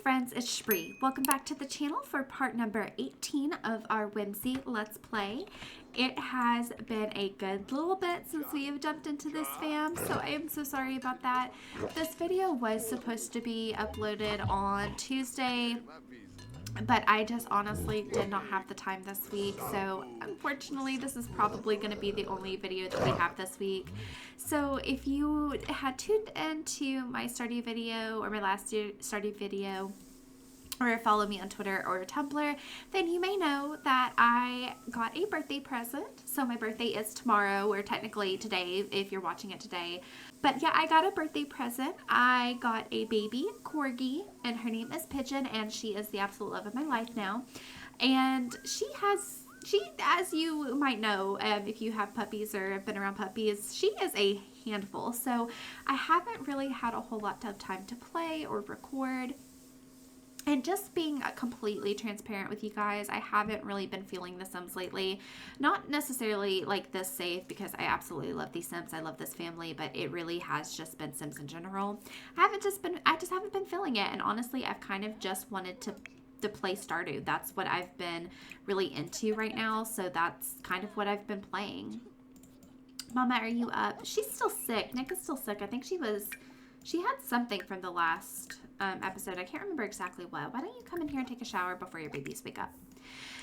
friends, it's Shbrixx. Welcome back to the channel for part number 18 of our Whimsy Let's Play. It has been a good little bit since we have jumped into this fam, so I am so sorry about that. This video was supposed to be uploaded on Tuesday, but I just honestly did not have the time this week, so unfortunately this is probably going to be the only video that we have this week. So if you had tuned into my Stardew video or my last Stardew video, or follow me on Twitter or Tumblr, then you may know that I got a birthday present. So my birthday is tomorrow, or technically today if you're watching it today. But yeah, I got a birthday present. I got a baby corgi, and her name is Pigeon, and she is the absolute love of my life now. And she, as you might know, if you have puppies or have been around puppies, she is a handful. So I haven't really had a whole lot of time to play or record. And just being completely transparent with you guys, I haven't really been feeling the Sims lately. Not necessarily like this save, because I absolutely love these Sims. I love this family, but it really has just been Sims in general. I just haven't been feeling it. And honestly, I've kind of just wanted to play Stardew. That's what I've been really into right now. So that's kind of what I've been playing. Mama, are you up? She's still sick. Nick is still sick. I think she had something from the last episode. I can't remember exactly what. Why don't you come in here and take a shower before your babies wake up?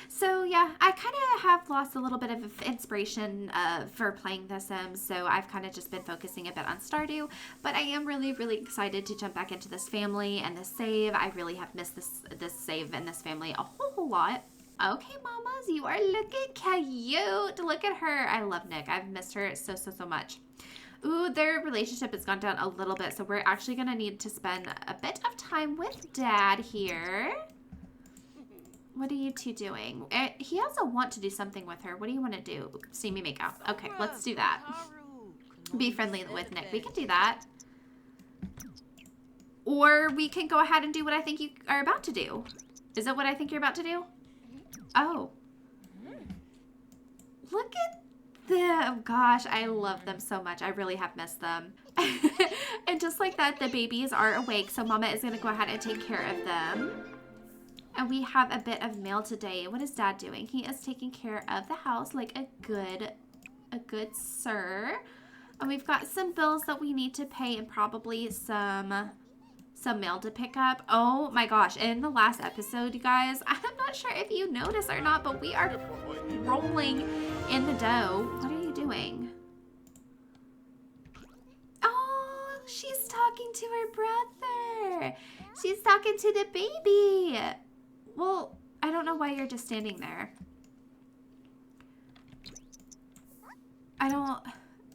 So yeah, I kind of have lost a little bit of inspiration for playing The Sims, so I've kind of just been focusing a bit on Stardew, but I am really, really excited to jump back into this family and this save. I really have missed this save and this family a whole lot. Okay, mamas, you are looking cute. Look at her. I love Nick. I've missed her so much. Ooh, their relationship has gone down a little bit, so we're actually going to need to spend a bit of time with Dad here. What are you two doing? He has a want to do something with her. What do you want to do? See me make out. Okay, let's do that. Be friendly with Nick. We can do that. Or we can go ahead and do what I think you are about to do. Is it what I think you're about to do? Oh. Look at them. Gosh, I love them so much. I really have missed them. And just like that, the babies are awake, so Mama is going to go ahead and take care of them. And we have a bit of mail today. What is Dad doing? He is taking care of the house like a good sir. And we've got some bills that we need to pay and probably some mail to pick up. Oh my gosh, in the last episode, you guys, I'm not sure if you noticed or not, but we are rolling in the dough. What are you doing? Oh, she's talking to her brother. She's talking to the baby. Well, I don't know why you're just standing there.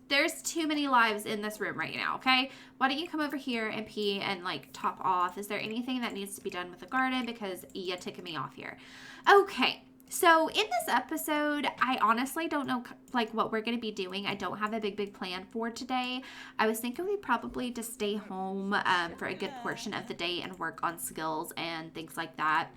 There's too many lives in this room right now, okay? Why don't you come over here and pee and, like, top off? Is there anything that needs to be done with the garden? Because you're ticking me off here. Okay, so in this episode, I honestly don't know, like, what we're going to be doing. I don't have a big plan for today. I was thinking we'd probably just stay home for a good portion of the day and work on skills and things like that.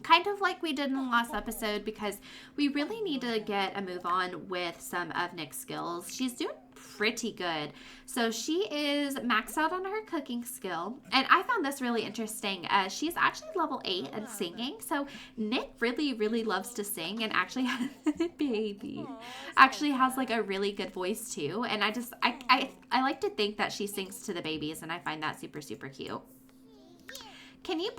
Kind of like we did in the last episode, because we really need to get a move on with some of Nick's skills. She's doing pretty good. So she is maxed out on her cooking skill. And I found this really interesting. She's actually level 8 in singing. So Nick really loves to sing, and actually baby actually has like a really good voice too. And I like to think that she sings to the babies, and I find that super cute. Can you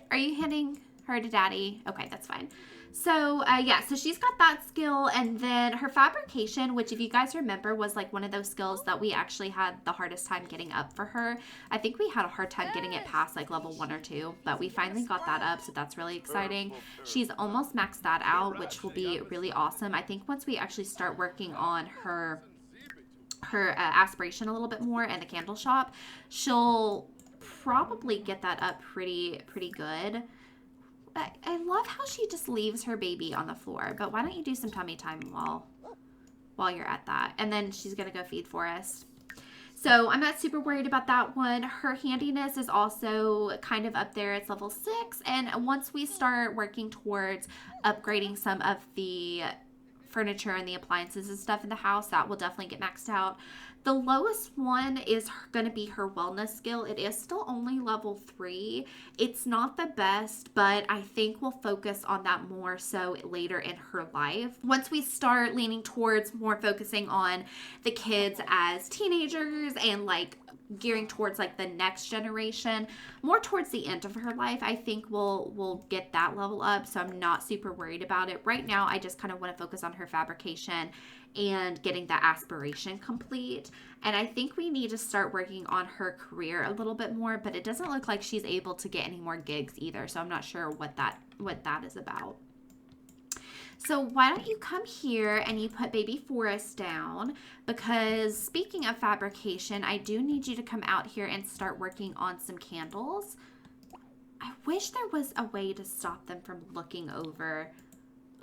are you handing her to Daddy? Okay, that's fine. So yeah, so she's got that skill, and then her fabrication, which if you guys remember was like one of those skills that we actually had the hardest time getting up for her. I think we had a hard time getting it past like level 1 or 2, but we finally got that up, so that's really exciting. She's almost maxed that out, which will be really awesome. I think once we actually start working on her aspiration a little bit more and the candle shop, she'll probably get that up pretty good. I love how she just leaves her baby on the floor, but why don't you do some tummy time while you're at that? And then she's going to go feed Forrest. So I'm not super worried about that one. Her handiness is also kind of up there. It's level 6. And once we start working towards upgrading some of the furniture and the appliances and stuff in the house. That will definitely get maxed out. The lowest one is going to be her wellness skill. It is still only level 3. It's not the best, but I think we'll focus on that more so later in her life. Once we start leaning towards more focusing on the kids as teenagers and like gearing towards like the next generation, more towards the end of her life, I think we'll get that level up. So I'm not super worried about it. Right now, I just kind of want to focus on her fabrication and getting that aspiration complete. And I think we need to start working on her career a little bit more, but it doesn't look like she's able to get any more gigs either. So I'm not sure what that is about. So why don't you come here and you put baby Forest down, because speaking of fabrication, I do need you to come out here and start working on some candles. I wish there was a way to stop them from looking over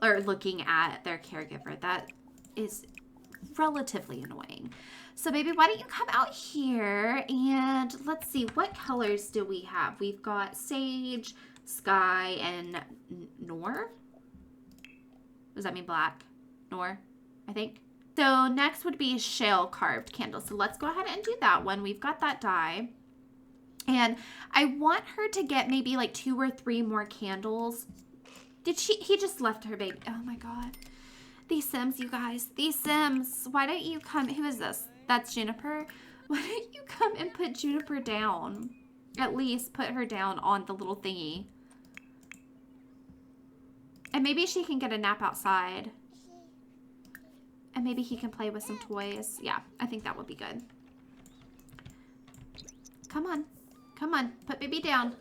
or looking at their caregiver. That is relatively annoying. So baby, why don't you come out here and let's see, what colors do we have? We've got sage, sky, and Nor. Does that mean black? Nor, I think. So next would be shale carved candle. So let's go ahead and do that one. We've got that die. And I want her to get maybe like 2 or 3 more candles. He just left her baby. Oh my God. These Sims, you guys. These Sims. Why don't you come? Who is this? That's Juniper. Why don't you come and put Juniper down? At least put her down on the little thingy. And maybe she can get a nap outside. And maybe he can play with some toys. Yeah, I think that would be good. Come on. Come on. Put baby down.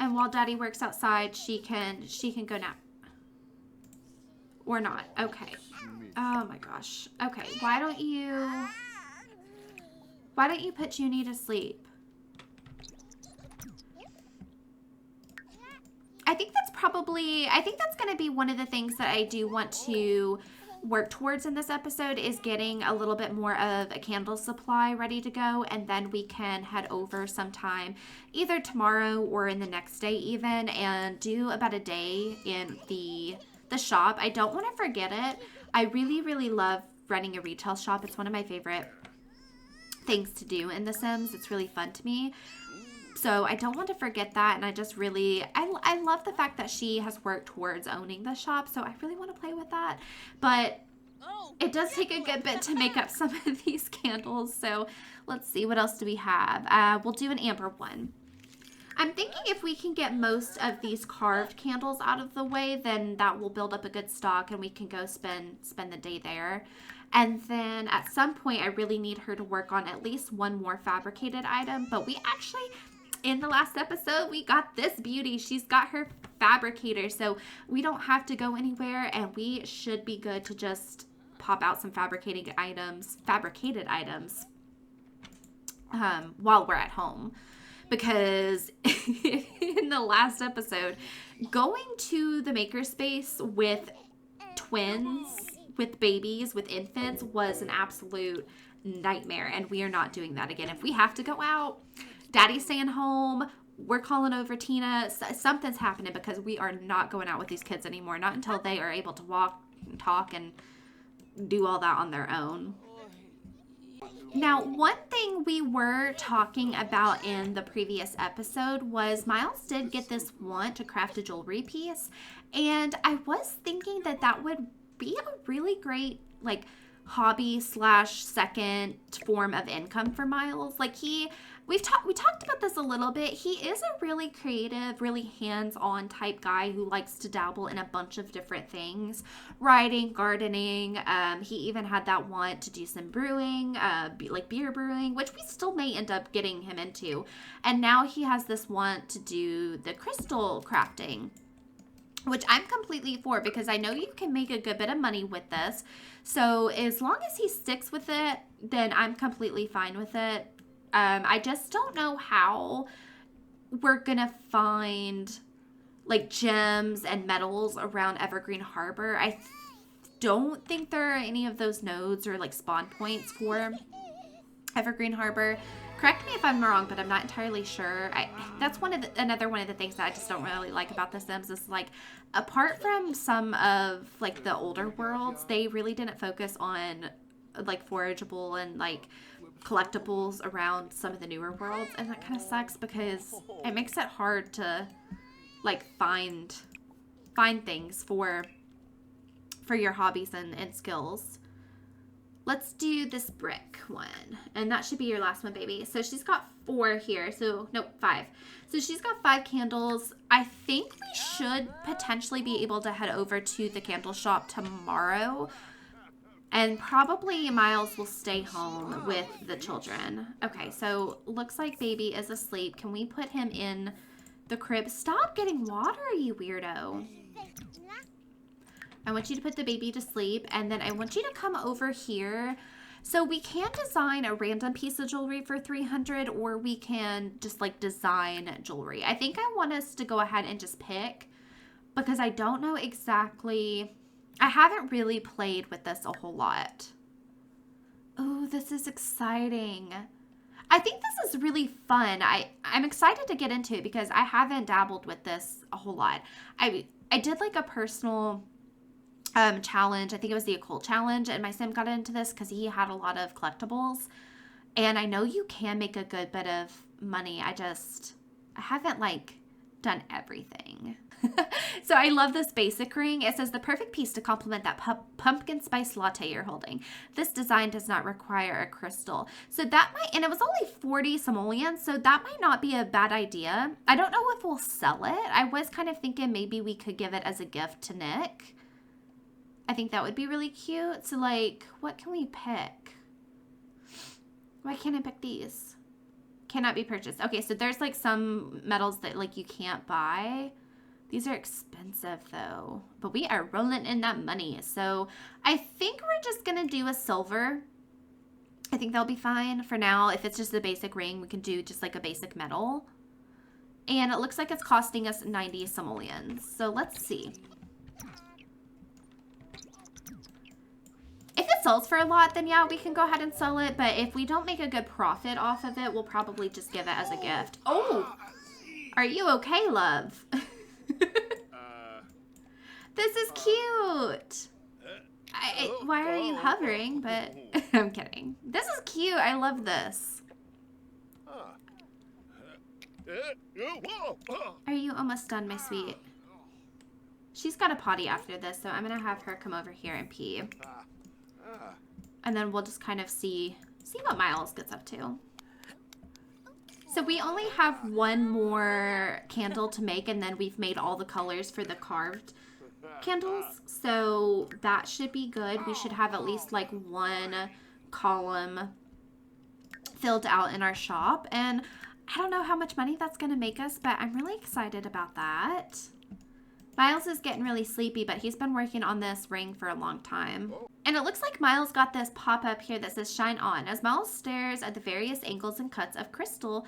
And while daddy works outside, she can go nap. Or not. Okay. Oh my gosh. Okay. Why don't you put Junie to sleep? I think that's going to be one of the things that I do want to work towards in this episode, is getting a little bit more of a candle supply ready to go, and then we can head over sometime either tomorrow or in the next day even, and do about a day in the shop. I don't want to forget it. I really, really love running a retail shop. It's one of my favorite things to do in The Sims. It's really fun to me. So I don't want to forget that, and I just really, I love the fact that she has worked towards owning the shop, so I really want to play with that. But it does take a good bit to make up some of these candles, so let's see, what else do we have? We'll do an amber one. I'm thinking if we can get most of these carved candles out of the way, then that will build up a good stock and we can go spend the day there. And then at some point, I really need her to work on at least one more fabricated item. But we actually, in the last episode, we got this beauty. She's got her fabricator, so we don't have to go anywhere, and we should be good to just pop out some fabricated items while we're at home. Because in the last episode, going to the makerspace with twins, with babies, with infants, was an absolute nightmare. And we are not doing that again. If we have to go out, daddy's staying home, we're calling over Tina, something's happening, because we are not going out with these kids anymore. Not until they are able to walk and talk and do all that on their own. Now, one thing we were talking about in the previous episode was Miles did get this want to craft a jewelry piece, and I was thinking that that would be a really great, like, hobby / second form of income for Miles. Like, we talked about this a little bit. He is a really creative, really hands-on type guy who likes to dabble in a bunch of different things. Writing, gardening. He even had that want to do some brewing, like beer brewing, which we still may end up getting him into. And now he has this want to do the crystal crafting, which I'm completely for, because I know you can make a good bit of money with this. So as long as he sticks with it, then I'm completely fine with it. I just don't know how we're going to find, like, gems and metals around Evergreen Harbor. I don't think there are any of those nodes or, like, spawn points for Evergreen Harbor. Correct me if I'm wrong, but I'm not entirely sure. That's another one of the things that I just don't really like about The Sims is like, apart from some of like the older worlds, they really didn't focus on like forageable and like collectibles around some of the newer worlds, and that kind of sucks because it makes it hard to like find things for your hobbies and skills. Let's do this brick one. And that should be your last one, baby. So she's got 4 here. So, nope, 5. So she's got 5 candles. I think we should potentially be able to head over to the candle shop tomorrow. And probably Miles will stay home with the children. Okay, so looks like baby is asleep. Can we put him in the crib? Stop getting water, you weirdo. I want you to put the baby to sleep, and then I want you to come over here. So we can design a random piece of jewelry for 300, or we can just like design jewelry. I think I want us to go ahead and just pick, because I don't know exactly. I haven't really played with this a whole lot. Oh, this is exciting. I think this is really fun. I'm excited to get into it because I haven't dabbled with this a whole lot. I did like a personal challenge. I think it was the occult challenge, and my sim got into this because he had a lot of collectibles, and I know you can make a good bit of money. I haven't like done everything. So I love this basic ring. It says the perfect piece to complement that pumpkin spice latte you're holding. This design does not require a crystal. So that might, and it was only 40 simoleons, so that might not be a bad idea. I don't know if we'll sell it. I was kind of thinking maybe we could give it as a gift to Nick. I think that would be really cute. So like, what can we pick? Why can't I pick these? Cannot be purchased. Okay, so there's like some metals that like you can't buy. These are expensive though, but we are rolling in that money. So I think we're just gonna do a silver. I think that'll be fine for now. If it's just the basic ring, we can do just like a basic metal. And it looks like it's costing us 90 simoleons. So let's see. If it sells for a lot, then yeah, we can go ahead and sell it. But if we don't make a good profit off of it, we'll probably just give it as a gift. Oh, are you okay, love? This is cute. Why are you hovering? But I'm kidding. This is cute. I love this. Are you almost done, my sweet? She's got a potty after this, so I'm gonna have her come over here and pee. And then we'll just kind of see what Miles gets up to. So we only have one more candle to make, and then we've made all the colors for the carved candles. So that should be good. We should have at least like one column filled out in our shop. And I don't know how much money that's going to make us, but I'm really excited about that. Miles is getting really sleepy, but he's been working on this ring for a long time. And it looks like Miles got this pop-up here that says shine on. As Miles stares at the various angles and cuts of crystal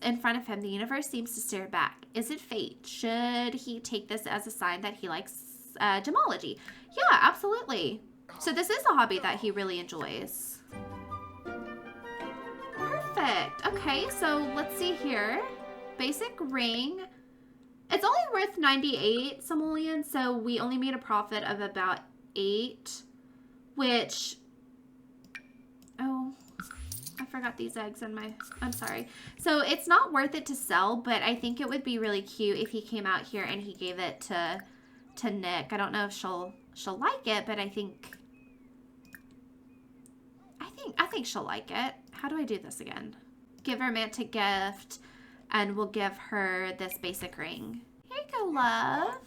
in front of him, the universe seems to stare back. Is it fate? Should he take this as a sign that he likes gemology? Yeah, absolutely. So this is a hobby that he really enjoys. Perfect. Okay, so let's see here. Basic ring. It's only worth 98 simoleons, so we only made a profit of about 8, which, oh, I forgot these eggs in my, I'm sorry. So it's not worth it to sell, but I think it would be really cute if he came out here and he gave it to Nick. I don't know if she'll like it, but I think she'll like it. How do I do this again? Give her a romantic gift. And we'll give her this basic ring. Here you go, love.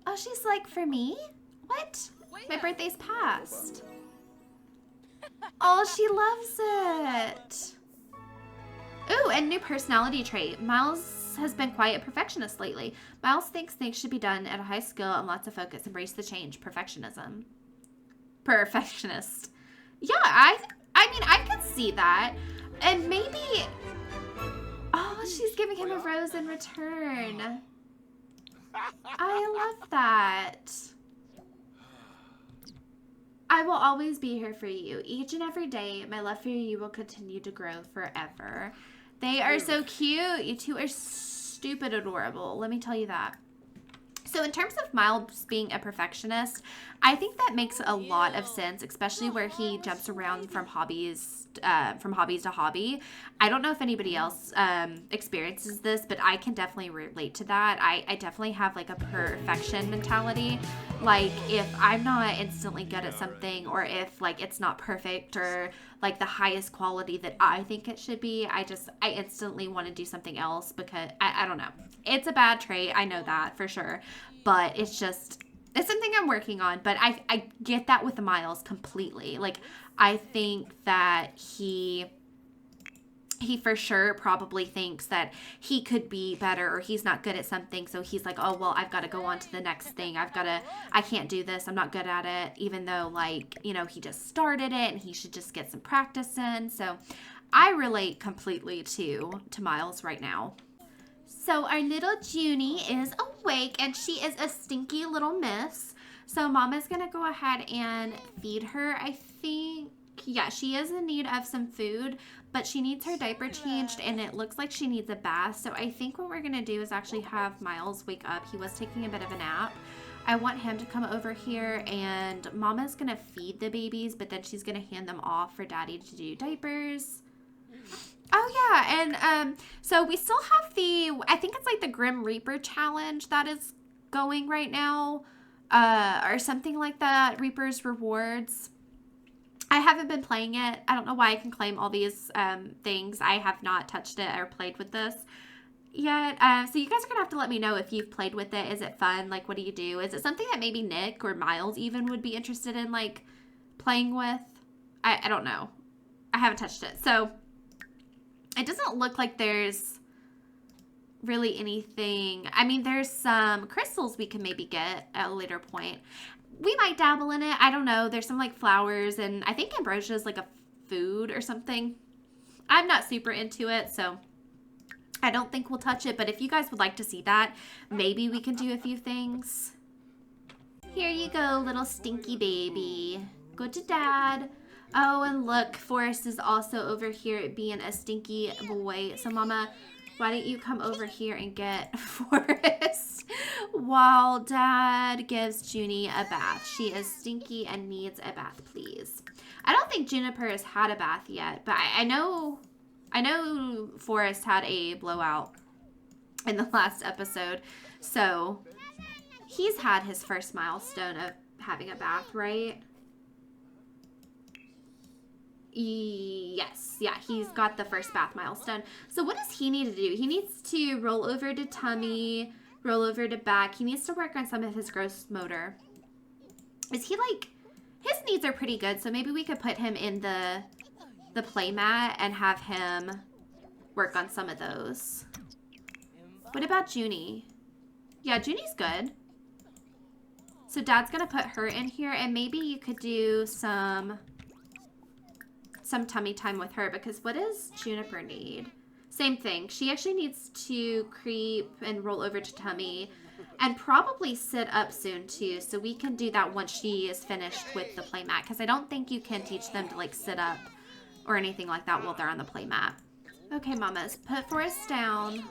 Oh, she's like, for me? What? My birthday's past. Oh, she loves it. Ooh, and new personality trait. Miles has been quite a perfectionist lately. Miles thinks things should be done at a high skill and lots of focus. Embrace the change. Perfectionism. Perfectionist. Yeah, I mean, I could see that. And maybe... Oh, she's giving him a rose in return. I love that. I will always be here for you. Each and every day, my love for you will continue to grow forever. They are so cute. You two are stupid adorable. Let me tell you that. So in terms of Miles being a perfectionist, I think that makes a lot of sense, especially where he jumps around from hobbies to hobby. I don't know if anybody else experiences this, but I can definitely relate to that. I definitely have like a perfection mentality. Like if I'm not instantly good at something, or if like it's not perfect or like the highest quality that I think it should be, I instantly want to do something else because I don't know. It's a bad trait. I know that for sure. But it's something I'm working on. But I get that with Miles completely. Like, I think that he for sure probably thinks that he could be better, or he's not good at something. So he's like, oh, well, I've got to go on to the next thing. I can't do this. I'm not good at it. Even though, like, you know, he just started it and he should just get some practice in. So I relate completely to Miles right now. So our little Junie is awake, and she is a stinky little miss. So Mama's going to go ahead and feed her, I think. Yeah, she is in need of some food, but she needs her diaper changed, and it looks like she needs a bath. So I think what we're going to do is actually have Miles wake up. He was taking a bit of a nap. I want him to come over here, and Mama's going to feed the babies, but then she's going to hand them off for Daddy to do diapers. Oh, yeah, and so we still have I think it's like the Grim Reaper challenge that is going right now, or something like that, Reaper's Rewards. I haven't been playing it. I don't know why I can claim all these things. I have not touched it or played with this yet. So you guys are going to have to let me know if you've played with it. Is it fun? Like, what do you do? Is it something that maybe Nick or Miles even would be interested in, like, playing with? I don't know. I haven't touched it. So it doesn't look like there's really anything. I mean, there's some crystals we can maybe get at a later point. We might dabble in it. I don't know. There's some like flowers, and I think ambrosia is like a food or something. I'm not super into it, so I don't think we'll touch it. But if you guys would like to see that, maybe we can do a few things. Here you go, little stinky baby. Go to Dad. Oh, and look, Forrest is also over here being a stinky boy. So, Mama, why don't you come over here and get Forrest while Dad gives Junie a bath. She is stinky and needs a bath, please. I don't think Juniper has had a bath yet, but I know Forrest had a blowout in the last episode. So, he's had his first milestone of having a bath, right? Yes, yeah, he's got the first bath milestone. So what does he need to do? He needs to roll over to tummy, roll over to back. He needs to work on some of his gross motor. Is he like, his needs are pretty good, so maybe we could put him in the play mat and have him work on some of those. What about Junie? Yeah, Junie's good. So Dad's gonna put her in here, and maybe you could do some tummy time with her, because what does Juniper need? Same thing. She actually needs to creep and roll over to tummy and probably sit up soon too. So we can do that once she is finished with the playmat, because I don't think you can teach them to like sit up or anything like that while they're on the playmat. Okay, Mamas, put Forrest down.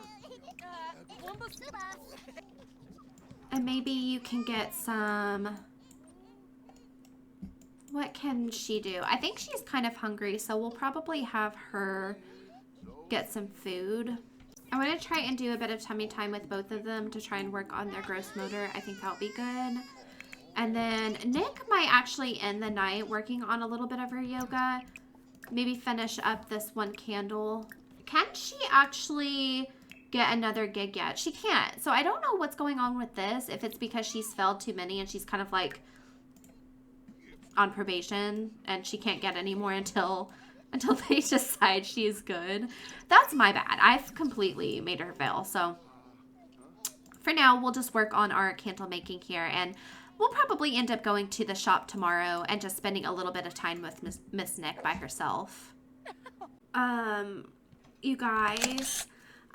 And maybe you can get some... What can she do? I think she's kind of hungry, so we'll probably have her get some food. I want to try and do a bit of tummy time with both of them to try and work on their gross motor. I think that'll be good. And then Nick might actually end the night working on a little bit of her yoga. Maybe finish up this one candle. Can she actually get another gig yet? She can't. So I don't know what's going on with this. If it's because she's failed too many and she's kind of like on probation and she can't get any more until they decide she's good. That's my bad. I've completely made her fail. So for now, we'll just work on our candle making here, and we'll probably end up going to the shop tomorrow and just spending a little bit of time with Miss Nick by herself. You guys,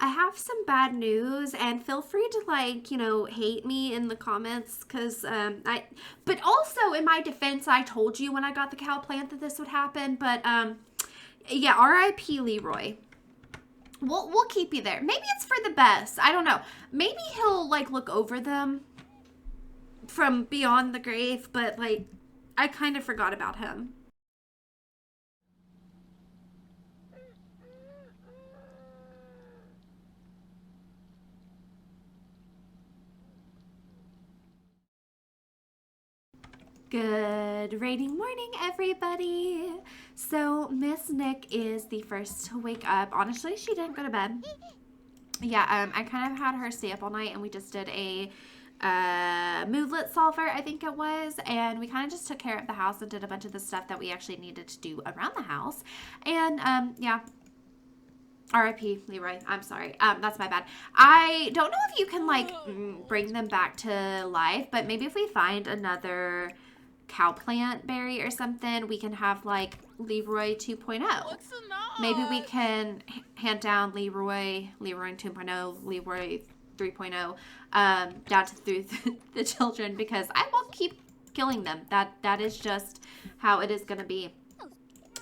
I have some bad news, and feel free to, like, you know, hate me in the comments, because but also in my defense, I told you when I got the cow plant that this would happen. But yeah, R.I.P. Leroy. We'll keep you there. Maybe it's for the best. I don't know. Maybe he'll, like, look over them from beyond the grave, but, like, I kind of forgot about him. Good raining morning, everybody. So Miss Nick is the first to wake up. Honestly, she didn't go to bed. Yeah, I kind of had her stay up all night, and we just did a moodlet solver, I think it was, and we kind of just took care of the house and did a bunch of the stuff that we actually needed to do around the house. And yeah, R.I.P. Leroy. I'm sorry. That's my bad. I don't know if you can, like, bring them back to life, but maybe if we find another cow plant berry or something, we can have, like, Leroy 2.0. Maybe we can hand down Leroy 2.0, Leroy 3.0 down to through the children, because I will keep killing them. That is just how it is going to be.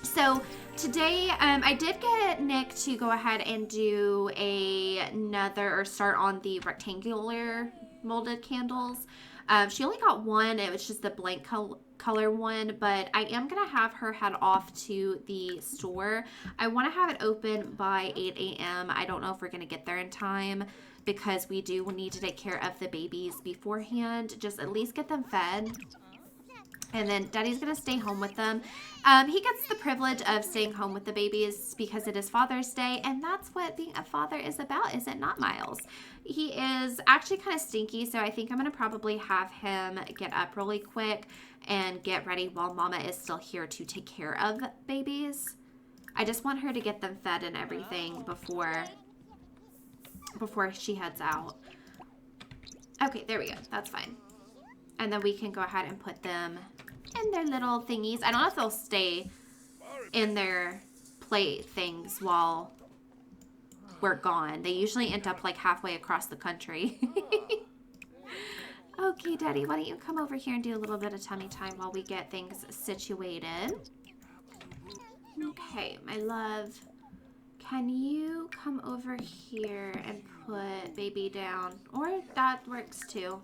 So today, I did get Nick to go ahead and do or start on the rectangular molded candles. She only got one. It was just the blank color one, but I am going to have her head off to the store. I want to have it open by 8 a.m. I don't know if we're going to get there in time, because we do need to take care of the babies beforehand. Just at least get them fed. And then Daddy's going to stay home with them. He gets the privilege of staying home with the babies because it is Father's Day. And that's what being a father is about, is it not, Miles? He is actually kind of stinky, so I think I'm going to probably have him get up really quick and get ready while Mama is still here to take care of babies. I just want her to get them fed and everything before she heads out. Okay, there we go. That's fine. And then we can go ahead and put them in their little thingies. I don't know if they'll stay in their play things while we're gone. They usually end up, like, halfway across the country. Okay, Daddy, why don't you come over here and do a little bit of tummy time while we get things situated. Okay, my love. Can you come over here and put baby down? Or that works too.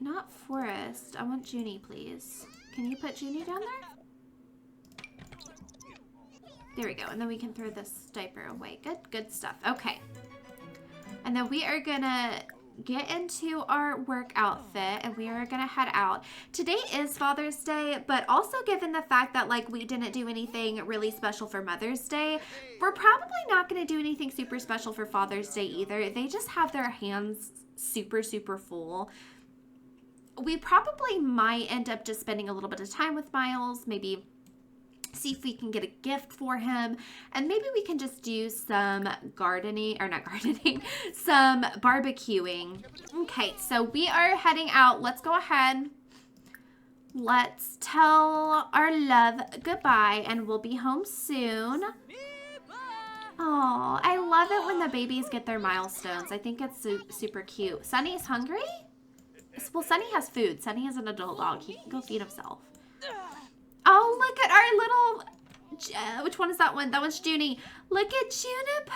Not Forest. I want Junie, please. Can you put Junie down there? There we go. And then we can throw this diaper away. Good stuff. Okay. And then we are gonna get into our work outfit, and we are gonna head out. Today is Father's Day, but also given the fact that, like, we didn't do anything really special for Mother's Day, we're probably not gonna do anything super special for Father's Day either. They just have their hands super full. We probably might end up just spending a little bit of time with Miles, maybe see if we can get a gift for him, and maybe we can just do some some barbecuing. Okay, so we are heading out. Let's go ahead. Let's tell our love goodbye, and we'll be home soon. Oh, I love it when the babies get their milestones. I think it's super cute. Sunny's hungry? Well, Sunny has food. Sunny is an adult dog. He can go feed himself. Oh, look at our little... which one is that one? That one's Junie. Look at Juniper.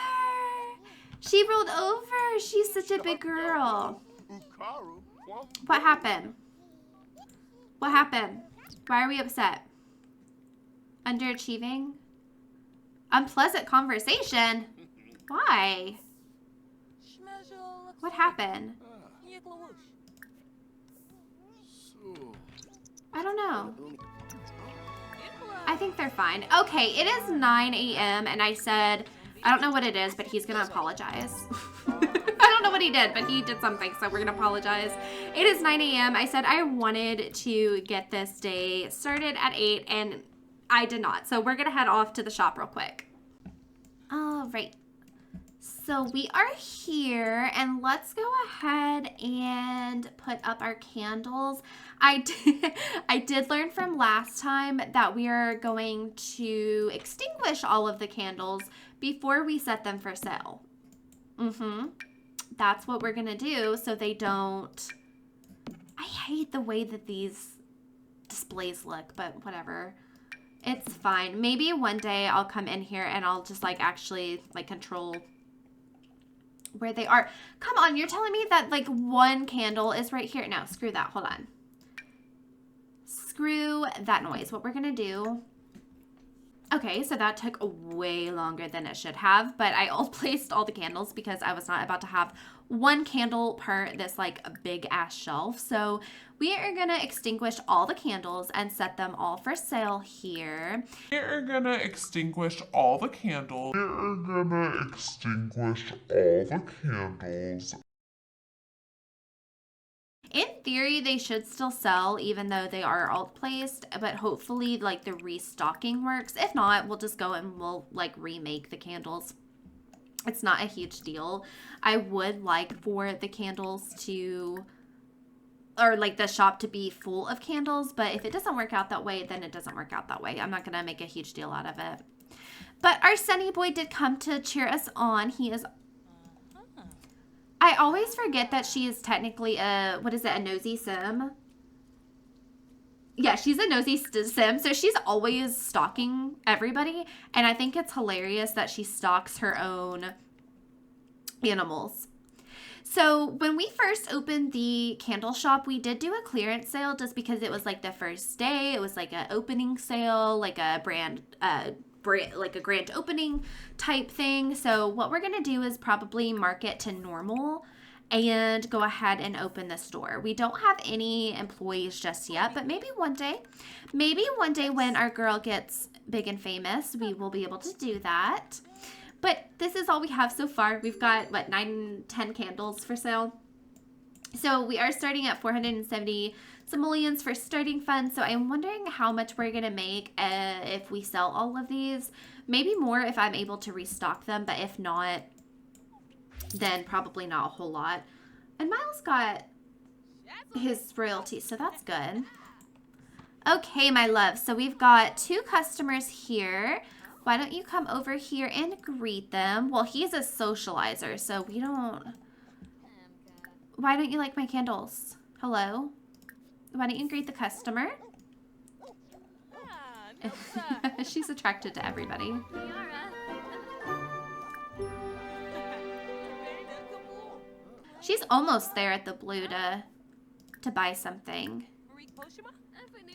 She rolled over. She's such a big girl. What happened? What happened? Why are we upset? Underachieving? Unpleasant conversation? Why? What happened? I don't know. I think they're fine. Okay, it is 9 a.m. and I said, I don't know what it is, but he's gonna apologize. I don't know what he did, but he did something, so we're gonna apologize. It is 9 a.m. I said I wanted to get this day started at 8, and I did not. So we're gonna head off to the shop real quick. All right. So we are here, and let's go ahead and put up our candles. I did learn from last time that we are going to extinguish all of the candles before we set them for sale. That's what we're gonna do so they don't... I hate the way that these displays look, but whatever. It's fine. Maybe one day I'll come in here and I'll just like actually like control where they are. Come on, you're telling me that like one candle is right here? No, screw that. Hold on. Screw that noise. What we're gonna do... Okay, so that took way longer than it should have, but I all placed all the candles because I was not about to have one candle per this like a big ass shelf. So we are gonna extinguish all the candles and set them all for sale here. We are gonna extinguish all the candles. In theory, they should still sell even though they are alt placed, but hopefully like the restocking works. If not, we'll just go and we'll like remake the candles. It's not a huge deal. I would like for the candles to, or like the shop to be full of candles, but if it doesn't work out that way, then it doesn't work out that way. I'm not gonna make a huge deal out of it. But our Sunny boy did come to cheer us on. He is... I always forget that she is technically a, what is it, a nosy sim? Yeah, she's a nosy sim, so she's always stalking everybody, and I think it's hilarious that she stalks her own animals. So when we first opened the candle shop, we did do a clearance sale just because it was like the first day. It was like an opening sale, like a like a grand opening type thing. So what we're going to do is probably mark it to normal and go ahead and open the store. We don't have any employees just yet, but maybe one day when our girl gets big and famous, we will be able to do that. But this is all we have so far. We've got, what, 9, 10 candles for sale. So we are starting at 470 simoleons for starting funds. So I'm wondering how much we're going to make if we sell all of these. Maybe more if I'm able to restock them. But if not, then probably not a whole lot. And Miles got his royalties, so that's good. Okay, my love. So we've got 2 customers here. Why don't you come over here and greet them? Well, he's a socializer, so we don't... Why don't you like my candles? Hello? Why don't you greet the customer? She's attracted to everybody. She's almost there at the Blue to buy something.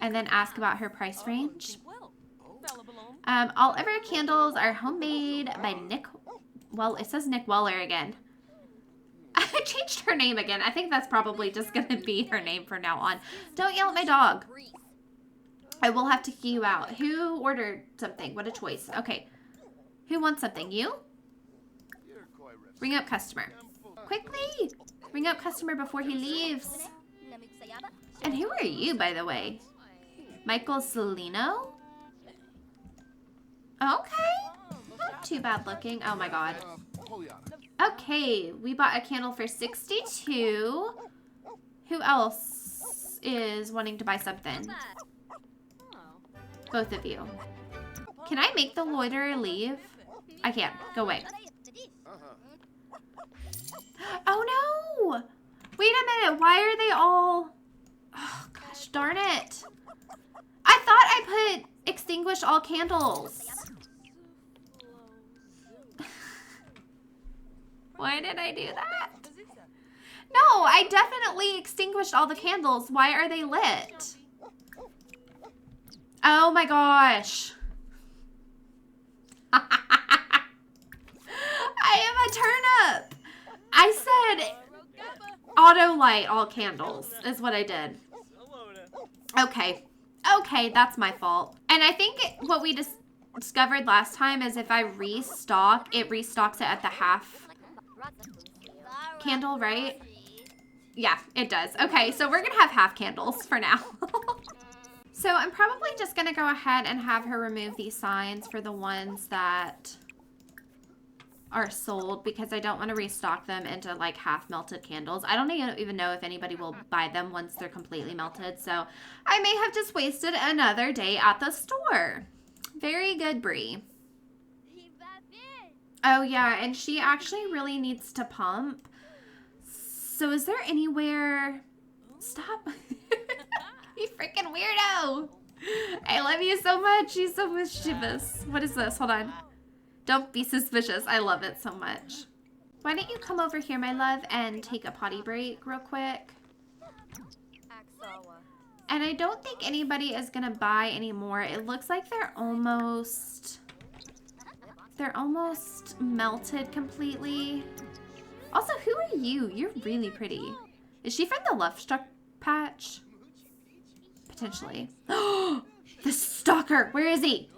And then ask about her price range. All of our candles are homemade by Nick... Well, it says Nick Weller again. I changed her name again. I think that's probably just going to be her name from now on. Don't yell at my dog. I will have to key you out. Who ordered something? What a choice. Okay. Who wants something? You? Ring up customer. Quickly! Ring up customer before he leaves. And who are you, by the way? Michael Celino? Okay. Not too bad looking. Oh my god. Okay, we bought a candle for 62. Who else is wanting to buy something? Both of you. Can I make the loiterer leave? I can't. Go away. Oh no! Wait a minute. Why are they all... Oh gosh, darn it. I thought I put extinguish all candles. Why did I do that? No, I definitely extinguished all the candles. Why are they lit? Oh my gosh. I am a turnip. I said auto light all candles is what I did. Okay. Okay, that's my fault. And I think what we just discovered last time is if I restock, it restocks it at the half candle, right? Yeah, it does. Okay, so we're gonna have half candles for now. So I'm probably just gonna go ahead and have her remove these signs for the ones that are sold because I don't want to restock them into like half melted candles. I don't even know if anybody will buy them once they're completely melted. So I may have just wasted another day at the store. Very good, Brie. Oh yeah, and she actually really needs to pump. So is there anywhere... Stop. You freaking weirdo. I love you so much. She's so mischievous. What is this? Hold on. Don't be suspicious. I love it so much. Why don't you come over here, my love, and take a potty break real quick? And I don't think anybody is going to buy anymore. It looks like they're almost melted completely. Also, who are you? You're really pretty. Is she from the Love Struck patch? Potentially. The stalker. Where is he?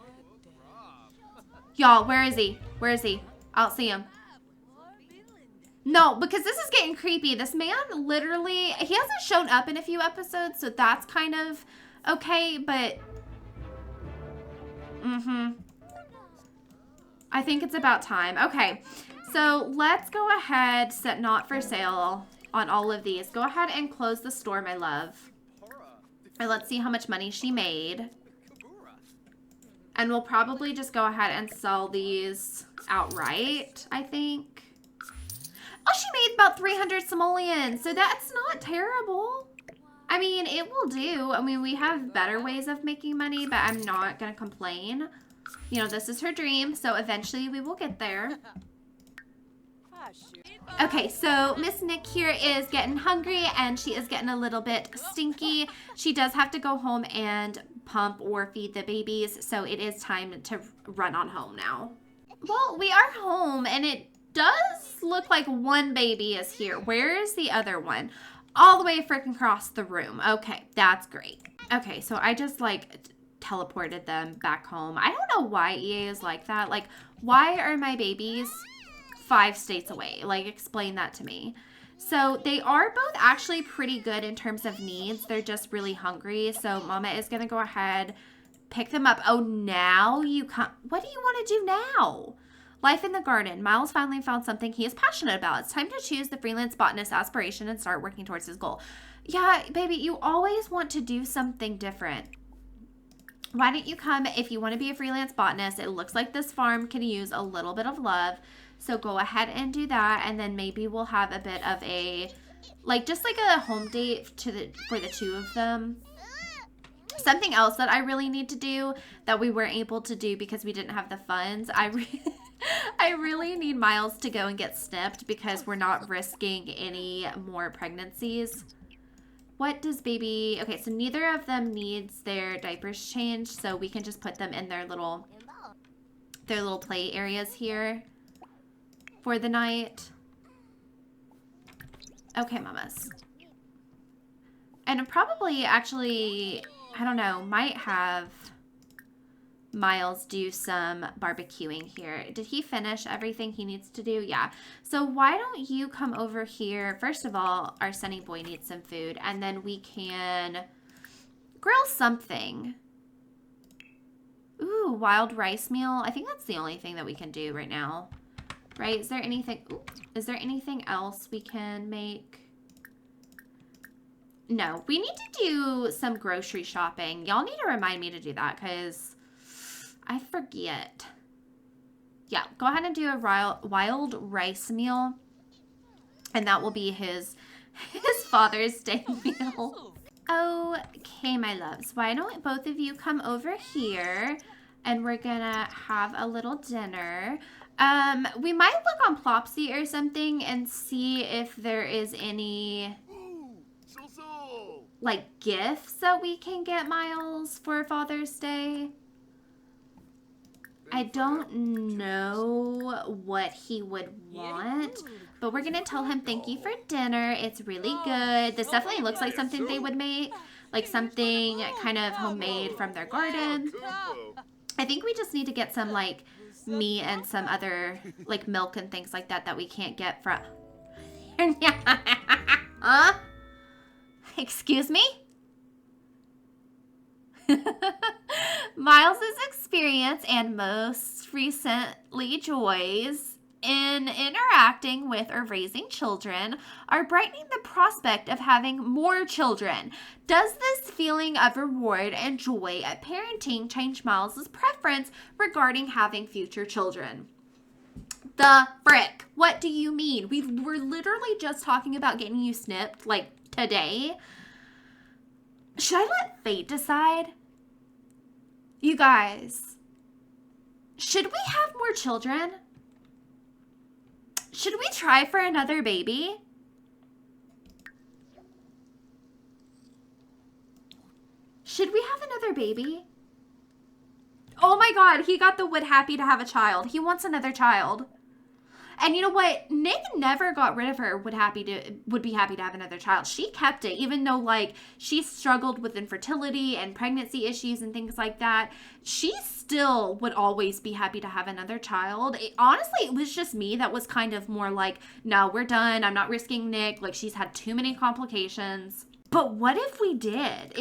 Y'all, where is he? Where is he? I don't see him. No, because this is getting creepy. This man literally, he hasn't shown up in a few episodes, so that's kind of okay, but I think it's about time. Okay, so let's go ahead, set not for sale on all of these. Go ahead and close the store, my love. And let's see how much money she made. And we'll probably just go ahead and sell these outright, I think. Oh, she made about 300 simoleons, so that's not terrible. I mean, it will do. I mean, we have better ways of making money, but I'm not going to complain. You know, this is her dream, so eventually we will get there. Okay, so Miss Nick here is getting hungry, and she is getting a little bit stinky. She does have to go home and pump or feed the babies, so it is time to run on home now. Well, we are home, and it does look like one baby is here. Where is the other one? All the way freaking across the room. Okay, that's great. Okay, so I just like teleported them back home. I don't know why EA is like that. Like, why are my babies 5 states away? Like, explain that to me. So they are both actually pretty good in terms of needs. They're just really hungry. So Mama is going to go ahead, pick them up. Oh, now you come. What do you want to do now? Life in the garden. Miles finally found something he is passionate about. It's time to choose the freelance botanist aspiration and start working towards his goal. Yeah, baby, you always want to do something different. Why don't you come if you want to be a freelance botanist? It looks like this farm can use a little bit of love. So go ahead and do that, and then maybe we'll have a bit of a, like, just like a home date for the 2 of them. Something else that I really need to do that we weren't able to do because we didn't have the funds. I really need Miles to go and get snipped because we're not risking any more pregnancies. What does baby... Okay, so neither of them needs their diapers changed, so we can just put them in their little play areas here for the night. Okay, mamas. And probably, actually, I don't know, might have Miles do some barbecuing here. Did he finish everything he needs to do? Yeah. So why don't you come over here? First of all, our Sunny boy needs some food, and then we can grill something. Ooh, wild rice meal. I think that's the only thing that we can do right now. Right? Is there anything... Ooh, is there anything else we can make? No. We need to do some grocery shopping. Y'all need to remind me to do that because I forget. Yeah, go ahead and do a wild rice meal. And that will be his Father's Day meal. Okay, my loves. Why don't both of you come over here and we're gonna have a little dinner. We might look on Plopsy or something and see if there is any like gifts that we can get Miles for Father's Day. I don't know what he would want, but we're gonna tell him thank you for dinner. It's really good. This definitely looks like something they would make, like something kind of homemade from their garden. I think we just need to get some like meat and some other like milk and things like that that we can't get from. Huh? Excuse me? Miles's experience and most recently Joy's in interacting with or raising children are brightening the prospect of having more children. Does this feeling of reward and joy at parenting change Miles's preference regarding having future children? The frick? What do you mean? We were literally just talking about getting you snipped, like, today. Should I let fate decide? You guys, should we have more children? Should we try for another baby? Should we have another baby? Oh my god, he got the would happy to have a child. He wants another child. And you know what? Nick never got rid of her would be happy to have another child. She kept it, even though like she struggled with infertility and pregnancy issues and things like that. She still would always be happy to have another child. Honestly, it was just me that was kind of more like, no, we're done. I'm not risking Nick. Like, she's had too many complications. But what if we did?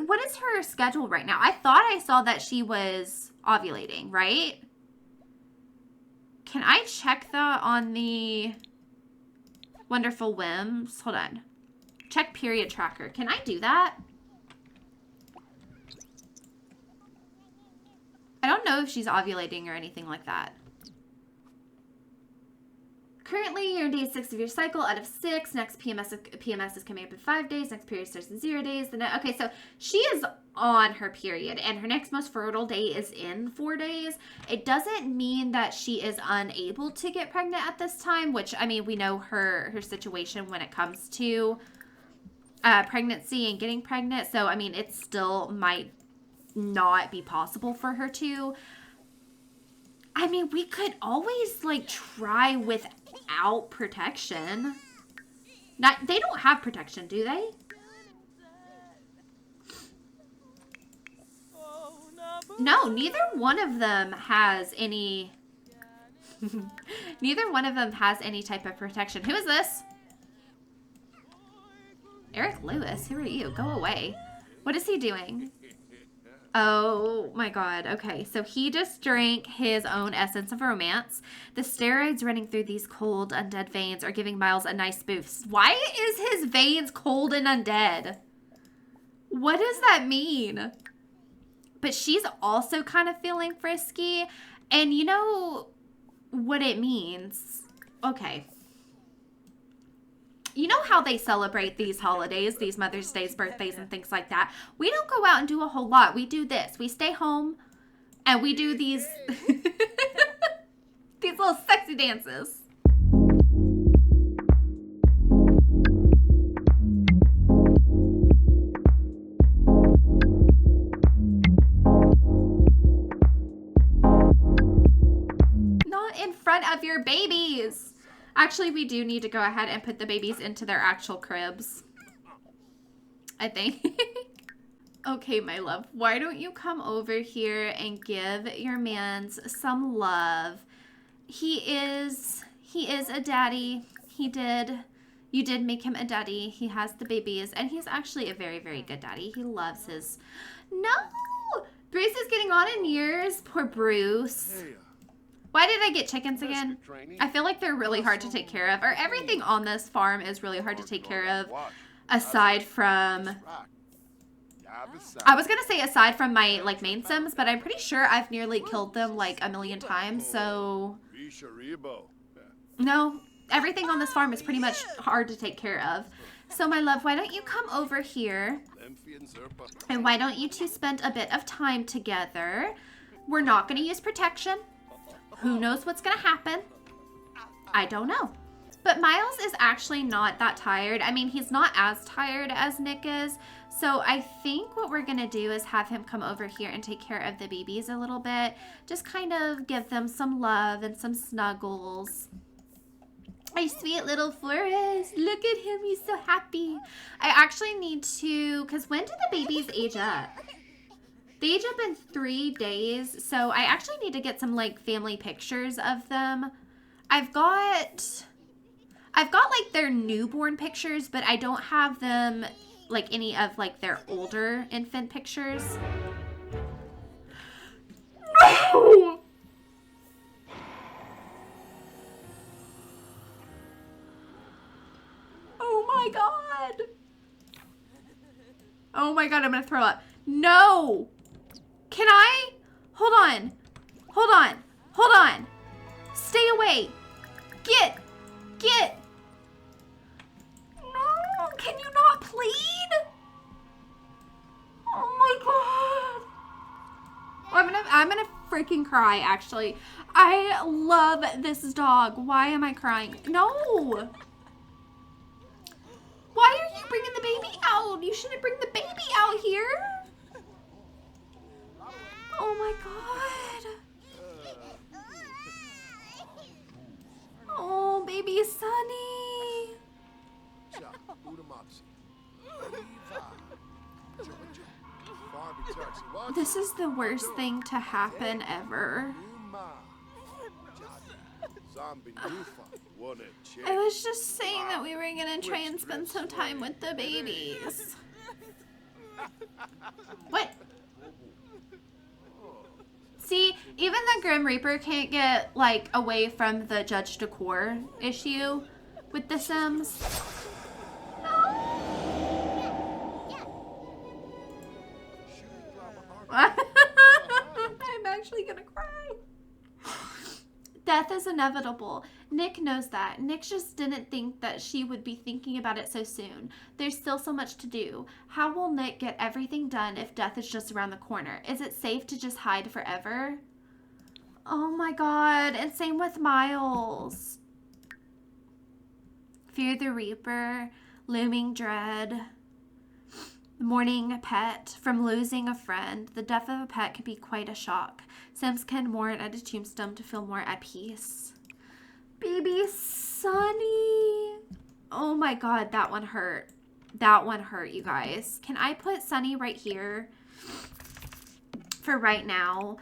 What is her schedule right now? I thought I saw that she was ovulating, right? Can I check that on the Wonderful Whims? Hold on. Check period tracker. Can I do that? I don't know if she's ovulating or anything like that. Currently, you're in day 6 of your cycle out of 6. Next PMS is coming up in 5 days. Next period starts in 0 days. Okay, so she is on her period, and her next most fertile day is in 4 days. It doesn't mean that she is unable to get pregnant at this time, which, I mean, we know her situation when it comes to pregnancy and getting pregnant. So, I mean, it still might not be possible for her to. I mean, we could always, like, try without protection. They don't have protection, do they? No, neither one of them has any... Neither one of them has any type of protection. Who is this? Eric Lewis, who are you? Go away. What is he doing? Oh my god. Okay, so he just drank his own essence of romance. The steroids running through these cold, undead veins are giving Miles a nice boost. Why is his veins cold and undead? What does that mean? But she's also kind of feeling frisky. And you know what it means. Okay. You know how they celebrate these holidays, these Mother's Days, birthdays, and things like that? We don't go out and do a whole lot. We do this. We stay home, and we do these, these little sexy dances. Not in front of your babies. Actually, we do need to go ahead and put the babies into their actual cribs, I think. Okay, my love, why don't you come over here and give your mans some love? He is a daddy. You did make him a daddy. He has the babies, and he's actually a very, very good daddy. He loves his... No! Bruce is getting on in years. Poor Bruce. Why did I get chickens again? I feel like they're really hard to take care of. Or everything on this farm is really hard to take care of. Aside from... I was going to say aside from my, like, main sims, but I'm pretty sure I've nearly killed them, like, 1,000,000 times, so... No, everything on this farm is pretty much hard to take care of. So, my love, why don't you come over here? And why don't you two spend a bit of time together? We're not going to use protection. Who knows what's going to happen? I don't know. But Miles is actually not that tired. I mean, he's not as tired as Nick is. So I think what we're going to do is have him come over here and take care of the babies a little bit. Just kind of give them some love and some snuggles. My sweet little Forrest. Look at him. He's so happy. I actually need to... Because when do the babies age up? They age up in 3 days, so I actually need to get some, like, family pictures of them. I've got, like, their newborn pictures, but I don't have them, like, any of, like, their older infant pictures. No! Oh my god, I'm gonna throw up. No! Can I? Hold on. Hold on. Hold on. Stay away. Get. No, can you not plead? Oh my god. I'm gonna freaking cry, actually. I love this dog. Why am I crying? No. Why are you bringing the baby out? You shouldn't bring the baby out here. Oh my god. Oh, baby Sunny. This is the worst thing to happen ever. I was just saying that we were gonna try and spend some time with the babies. What? See, even the Grim Reaper can't get, like, away from the Judge Decor issue with The Sims. I'm actually gonna cry. Death is inevitable. Nick knows that. Nick just didn't think that she would be thinking about it so soon. There's still so much to do. How will Nick get everything done if death is just around the corner? Is it safe to just hide forever? Oh my god. And same with Miles. Fear the Reaper. Looming dread. Mourning a pet. From losing a friend. The death of a pet can be quite a shock. Sims can mourn at a tombstone to feel more at peace. Baby Sunny. Oh my god, that one hurt. That one hurt, you guys. Can I put Sunny right here for right now?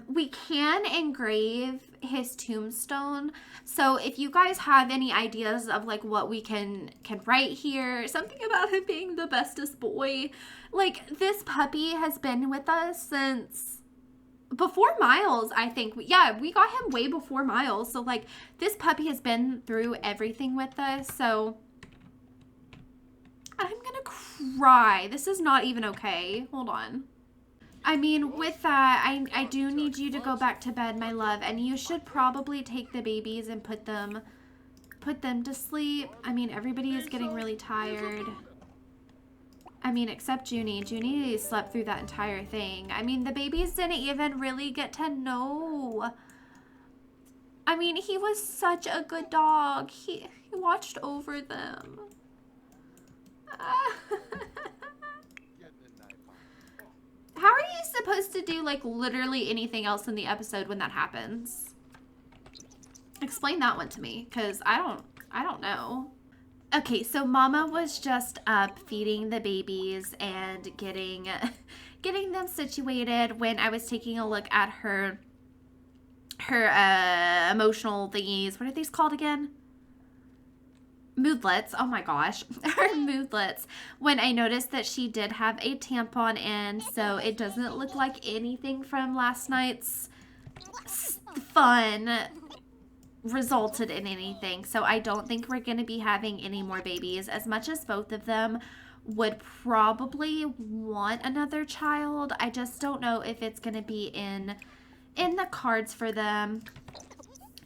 We can engrave his tombstone. So if you guys have any ideas of like what we can write here, something about him being the bestest boy. Like, this puppy has been with us since before Miles, I think. Yeah, we got him way before Miles. So like, this puppy has been through everything with us. So I'm gonna cry. This is not even okay. Hold on. I mean, with that, I do need you to go back to bed, my love, and you should probably take the babies and put them to sleep. I mean, everybody is getting really tired. I mean, except Junie. Junie slept through that entire thing. I mean, the babies didn't even really get to know. I mean, he was such a good dog. He watched over them. How are you supposed to do, like, literally anything else in the episode when that happens? Explain that one to me, because I don't know. Okay, so Mama was just up feeding the babies and getting them situated when I was taking a look at her emotional thingies. What are these called again? Moodlets. Oh my gosh. Her moodlets. When I noticed that she did have a tampon in, so it doesn't look like anything from last night's fun resulted in anything. So I don't think we're going to be having any more babies. As much as both of them would probably want another child, I just don't know if it's going to be in the cards for them.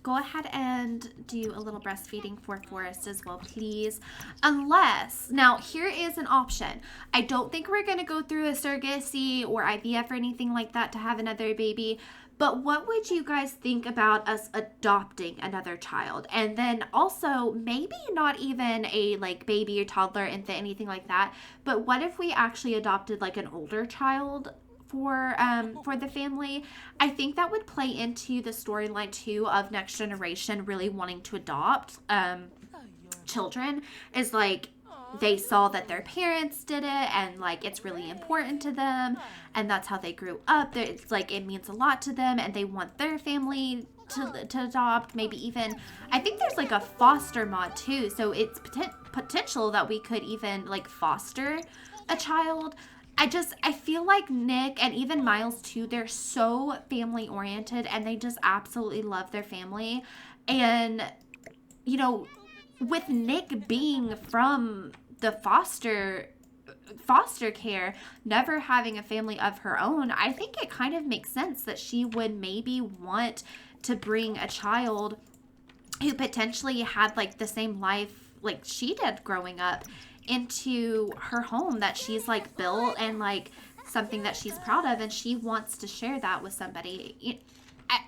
Go ahead and do a little breastfeeding for Forrest as well, please. Unless, now here is an option. I don't think we're going to go through a surrogacy or IVF or anything like that to have another baby. But what would you guys think about us adopting another child? And then also, maybe not even a like baby or toddler, infant, anything like that. But what if we actually adopted like an older child for the family? I think that would play into the storyline too of Next Generation really wanting to adopt children. Is like they saw that their parents did it and like it's really important to them and that's how they grew up. It's like it means a lot to them and they want their family to adopt. Maybe even I think there's like a foster mod too, so it's potential that we could even like foster a child. I feel like Nick and even Miles too, they're so family oriented and they just absolutely love their family. And, you know, with Nick being from the foster foster care, never having a family of her own, I think it kind of makes sense that she would maybe want to bring a child who potentially had like the same life like she did growing up into her home that she's like built and like something that she's proud of, and she wants to share that with somebody.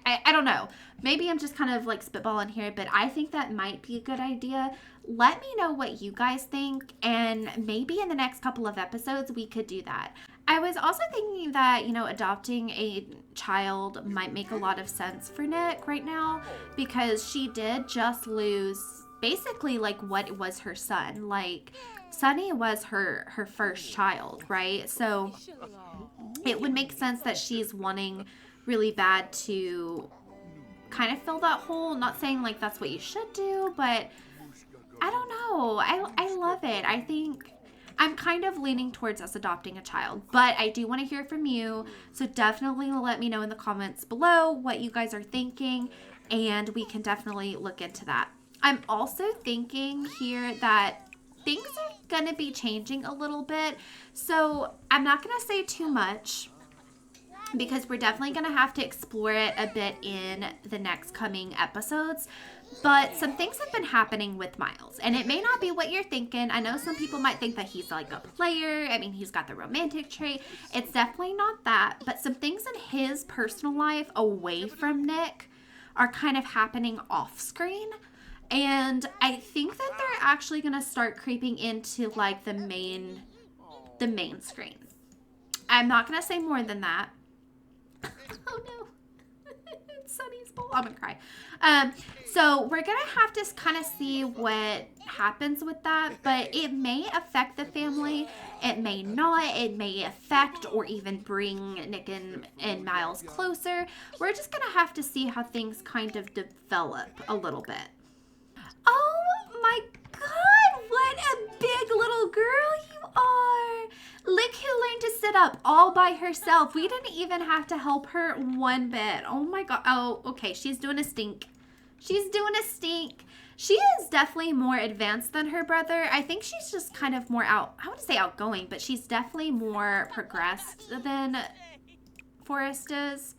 I don't know. Maybe I'm just kind of like spitballing here, but I think that might be a good idea. Let me know what you guys think, and maybe in the next couple of episodes we could do that. I was also thinking that, you know, adopting a child might make a lot of sense for Nick right now, because she did just lose basically like what was her son. Like Sunny was her first child, right? So it would make sense that she's wanting really bad to kind of fill that hole. Not saying like that's what you should do, but I don't know. I love it. I think I'm kind of leaning towards us adopting a child, but I do want to hear from you. So definitely let me know in the comments below what you guys are thinking, and we can definitely look into that. I'm also thinking here that things are going to be changing a little bit. So I'm not going to say too much, because we're definitely going to have to explore it a bit in the next coming episodes. But some things have been happening with Miles, and it may not be what you're thinking. I know some people might think that he's like a player. I mean, he's got the romantic trait. It's definitely not that. But some things in his personal life away from Nick are kind of happening off screen. And I think that they're actually going to start creeping into like the main screen. I'm not going to say more than that. Oh no. It's Sunny's bowl. I'm going to cry. So we're going to have to kind of see what happens with that, but it may affect the family. It may not. It may affect or even bring Nick and Miles closer. We're just going to have to see how things kind of develop a little bit. Oh my God, what a big little girl you are. Look who learned to sit up all by herself. We didn't even have to help her one bit. Oh my God. Oh, okay. She's doing a stink. She's doing a stink. She is definitely more advanced than her brother. I think she's just kind of more I wouldn't say outgoing, but she's definitely more progressed than Forrest is,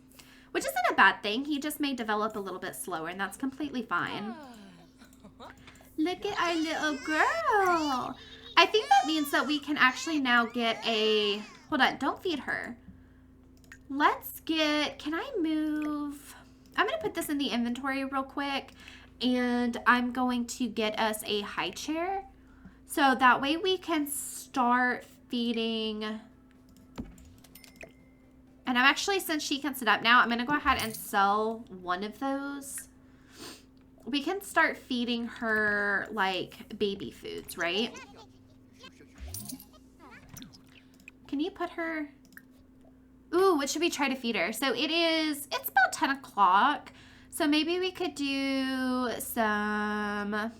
which isn't a bad thing. He just may develop a little bit slower, and that's completely fine. Look at our little girl. I think that means that we can actually now get a... Hold on, don't feed her. Let's get... Can I move... I'm going to put this in the inventory real quick, and I'm going to get us a high chair. So that way we can start feeding... And I'm actually, since she can sit up now, I'm going to go ahead and sell one of those. We can start feeding her, like, baby foods, right? Can you put her... Ooh, what should we try to feed her? So it's about 10 o'clock. So maybe we could do some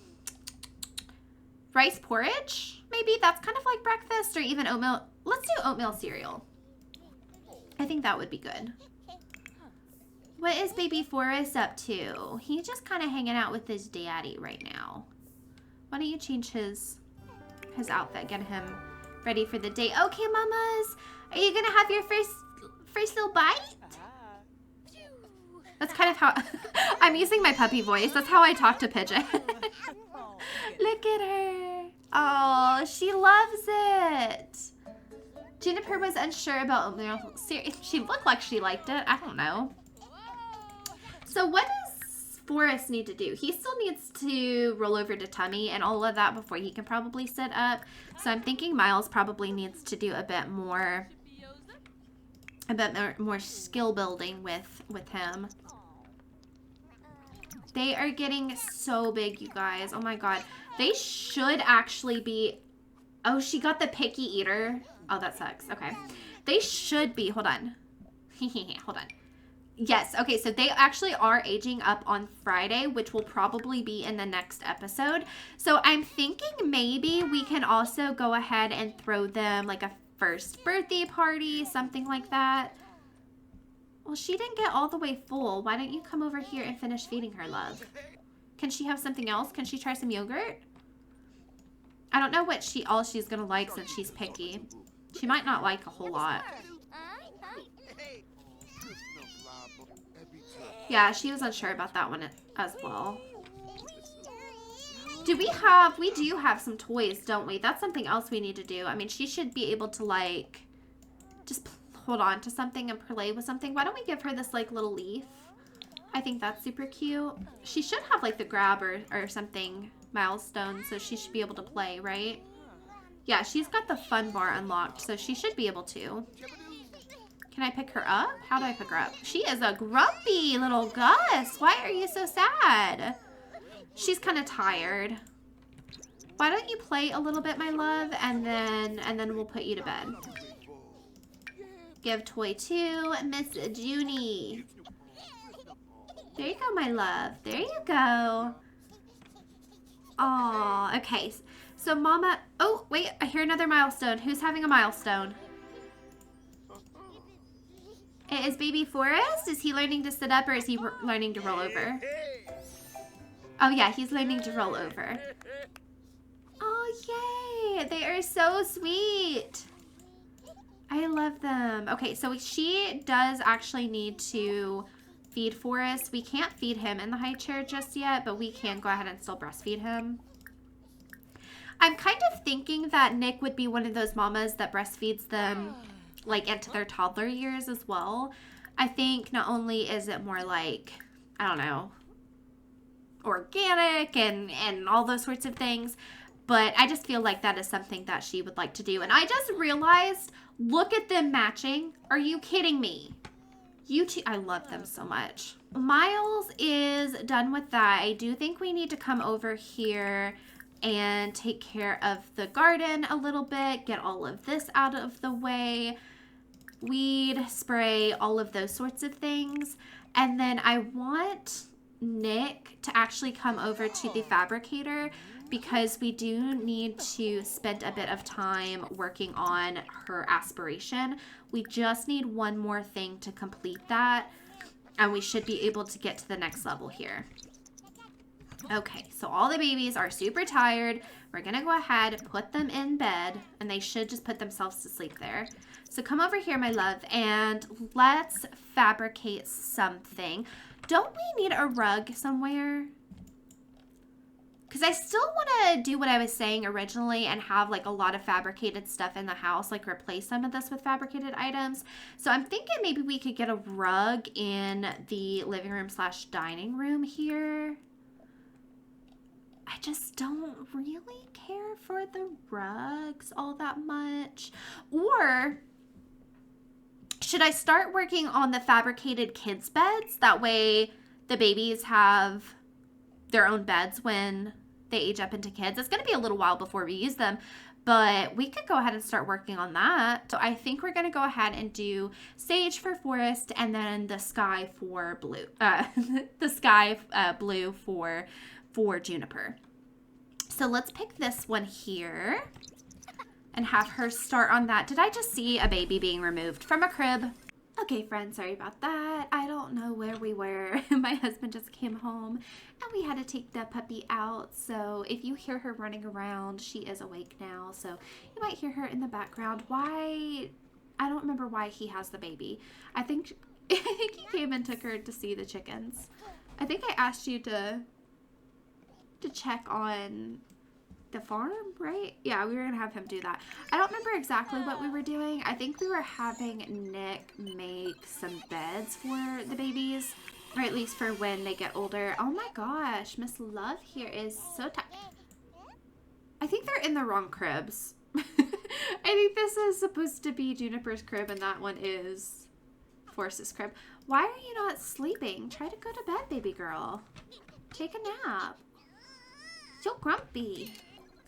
rice porridge. Maybe that's kind of like breakfast, or even oatmeal. Let's do oatmeal cereal. I think that would be good. What is baby Forrest up to? He's just kind of hanging out with his daddy right now. Why don't you change his outfit, get him ready for the day. Okay, mamas, are you gonna have your first little bite? That's kind of how I'm using my puppy voice. That's how I talk to Pigeon. Look at her. Oh, she loves it. Juniper was unsure about oatmeal cereal. She looked like she liked it. I don't know. So what does Forrest need to do? He still needs to roll over to tummy and all of that before he can probably sit up. So I'm thinking Miles probably needs to do a bit more skill building with him. They are getting so big, you guys. Oh my God. They should actually be... Oh, she got the picky eater. Oh, that sucks. Okay. They should be... Hold on. Hold on. Yes. Okay, so they actually are aging up on Friday, which will probably be in the next episode. So I'm thinking maybe we can also go ahead and throw them like a first birthday party, something like that. Well, she didn't get all the way full. Why don't you come over here and finish feeding her, love? Can she have something else? Can she try some yogurt? I don't know what all she's gonna like since she's picky. She might not like a whole lot. Yeah, she was unsure about that one as well. We do have some toys, don't we? That's something else we need to do. I mean, she should be able to, like, just hold on to something and play with something. Why don't we give her this, like, little leaf? I think that's super cute. She should have, like, the grab or something milestone, so she should be able to play, right? Yeah, she's got the fun bar unlocked, so she should be able to. Can I pick her up? How do I pick her up? She is a grumpy little Gus. Why are you so sad? She's kind of tired. Why don't you play a little bit, my love, and then we'll put you to bed. Give toy to Miss Junie. There you go, my love. There you go. Aw, okay. So Mama, oh, wait, I hear another milestone. Who's having a milestone? It is baby Forrest. Is he learning to sit up or is he learning to roll over? Oh yeah, he's learning to roll over. Oh, yay. They are so sweet. I love them. Okay, so she does actually need to feed Forrest. We can't feed him in the high chair just yet, but we can go ahead and still breastfeed him. I'm kind of thinking that Nick would be one of those mamas that breastfeeds them like into their toddler years as well. I think not only is it more like, I don't know, organic and all those sorts of things, but I just feel like that is something that she would like to do. And I just realized, look at them matching. Are you kidding me? You two, I love them so much. Miles is done with that. I do think we need to come over here and take care of the garden a little bit, get all of this out of the way, weed, spray, all of those sorts of things. And then I want Nick to actually come over to the fabricator because we do need to spend a bit of time working on her aspiration. We just need one more thing to complete that, and we should be able to get to the next level here. Okay, so all the babies are super tired. We're gonna go ahead and put them in bed, and they should just put themselves to sleep there. So come over here, my love, and let's fabricate something. Don't we need a rug somewhere? Because I still want to do what I was saying originally and have like a lot of fabricated stuff in the house, like replace some of this with fabricated items. So I'm thinking maybe we could get a rug in the living room / dining room here. I just don't really care for the rugs all that much. Or should I start working on the fabricated kids' beds? That way the babies have their own beds when they age up into kids. It's going to be a little while before we use them, but we could go ahead and start working on that. So I think we're going to go ahead and do sage for Forest and then the sky for blue. The sky blue for Juniper. So let's pick this one here and have her start on that. Did I just see a baby being removed from a crib? Okay, friends, sorry about that. I don't know where we were. My husband just came home and we had to take the puppy out. So if you hear her running around, she is awake now. So you might hear her in the background. Why? I don't remember why he has the baby. I think he came and took her to see the chickens. I think I asked you to check on the farm, right? Yeah, we were gonna have him do that. I don't remember exactly what we were doing. I think we were having Nick make some beds for the babies, or at least for when they get older. Oh my gosh, Miss Love here is so tired. I think they're in the wrong cribs. I think this is supposed to be Juniper's crib and that one is Forrest's crib. Why are you not sleeping? Try to go to bed, baby girl. Take a nap. So grumpy.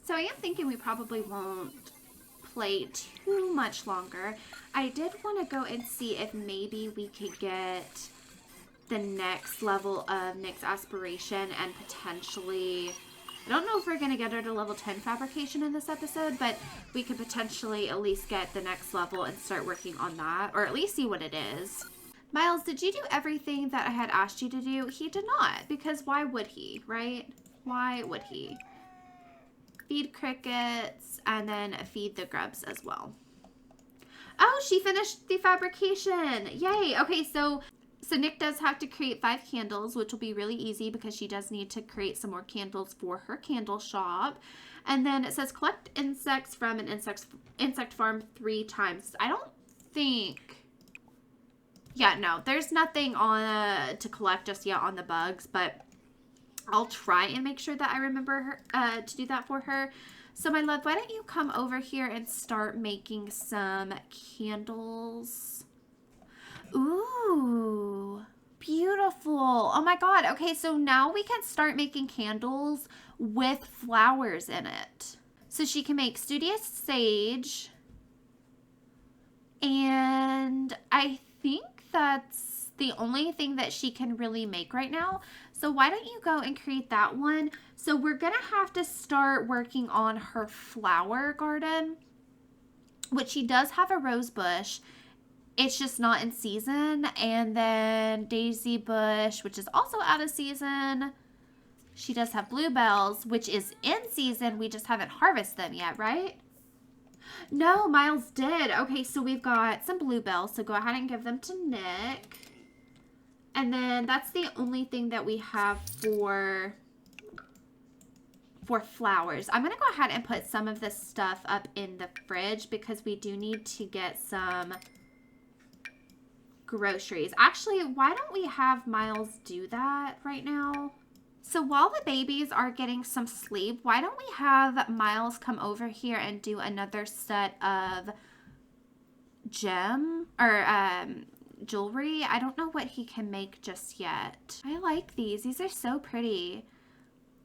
So I am thinking we probably won't play too much longer. I did want to go and see if maybe we could get the next level of Nick's aspiration and potentially, I don't know if we're going to get her to level 10 fabrication in this episode, but we could potentially at least get the next level and start working on that, or at least see what it is. Miles, did you do everything that I had asked you to do? He did not, because why would he, right? Why would he? feed crickets, and then feed the grubs as well. Oh, she finished the fabrication. Yay. Okay, so Nic does have to create 5 candles, which will be really easy because she does need to create some more candles for her candle shop. And then it says collect insects from an insect farm 3 times. I don't think... Yeah, no, there's nothing on to collect just yet on the bugs, but I'll try and make sure that I remember her to do that for her. So, my love, why don't you come over here and start making some candles? Ooh, beautiful. Oh, my God. Okay, so now we can start making candles with flowers in it. So, she can make studious sage. And I think that's the only thing that she can really make right now. So why don't you go and create that one? So we're going to have to start working on her flower garden, which she does have a rose bush. It's just not in season. And then daisy bush, which is also out of season. She does have bluebells, which is in season. We just haven't harvested them yet, right? No, Miles did. Okay, so we've got some bluebells. So go ahead and give them to Nic. And then that's the only thing that we have for flowers. I'm going to go ahead and put some of this stuff up in the fridge because we do need to get some groceries. Actually, why don't we have Miles do that right now? So while the babies are getting some sleep, why don't we have Miles come over here and do another set of jewelry. I don't know what he can make just yet. I like these. These are so pretty.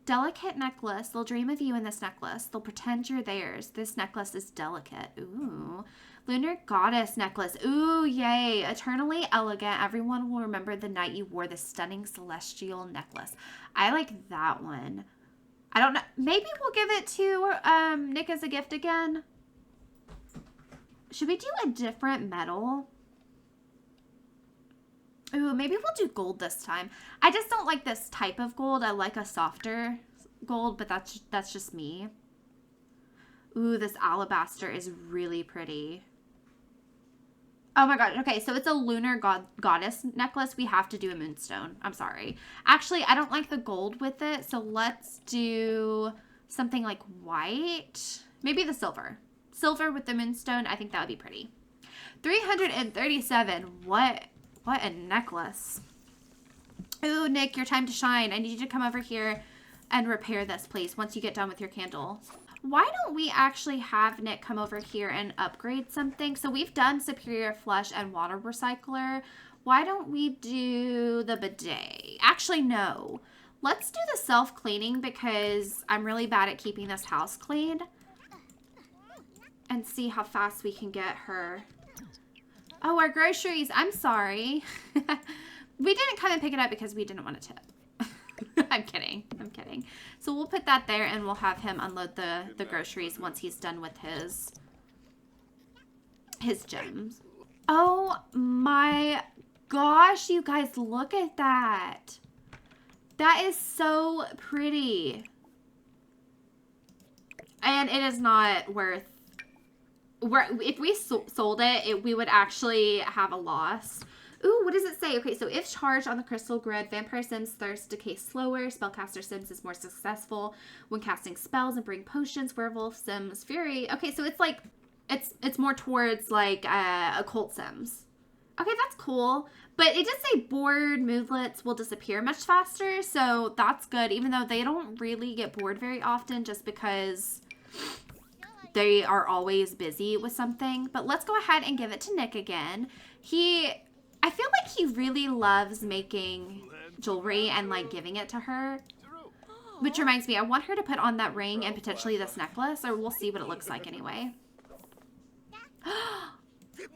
Delicate necklace. They'll dream of you in this necklace. They'll pretend you're theirs. This necklace is delicate. Ooh. Lunar goddess necklace. Ooh, yay. Eternally elegant. Everyone will remember the night you wore this stunning celestial necklace. I like that one. I don't know. Maybe we'll give it to Nic as a gift again. Should we do a different metal? Ooh, maybe we'll do gold this time. I just don't like this type of gold. I like a softer gold, but that's just me. Ooh, this alabaster is really pretty. Oh my god. Okay, so it's a lunar goddess necklace. We have to do a moonstone. I'm sorry. Actually, I don't like the gold with it, so let's do something like white. Maybe the silver. Silver with the moonstone. I think that would be pretty. 337. What a necklace. Ooh, Nic, your time to shine. I need you to come over here and repair this, please, once you get done with your candle. Why don't we actually have Nic come over here and upgrade something? So we've done Superior Flush and Water Recycler. Why don't we do the bidet? Actually, no. Let's do the self-cleaning because I'm really bad at keeping this house clean. And see how fast we can get her. Oh, our groceries. I'm sorry. We didn't come and pick it up because we didn't want to tip. I'm kidding. I'm kidding. So we'll put that there and we'll have him unload the groceries once he's done with his gems. Oh my gosh, you guys, look at that. That is so pretty. And it is not worth... If we sold it, we would actually have a loss. Ooh, what does it say? Okay, so if charged on the crystal grid, Vampire Sims thirst decay slower, Spellcaster Sims is more successful when casting spells and brewing potions, Werewolf Sims Fury. Okay, so it's like, it's more towards like Occult Sims. Okay, that's cool. But it does say bored moodlets will disappear much faster, so that's good, even though they don't really get bored very often just because they are always busy with something. But let's go ahead and give it to Nic again. I feel like he really loves making jewelry and like giving it to her. Which reminds me, I want her to put on that ring and potentially this necklace, or we'll see what it looks like anyway.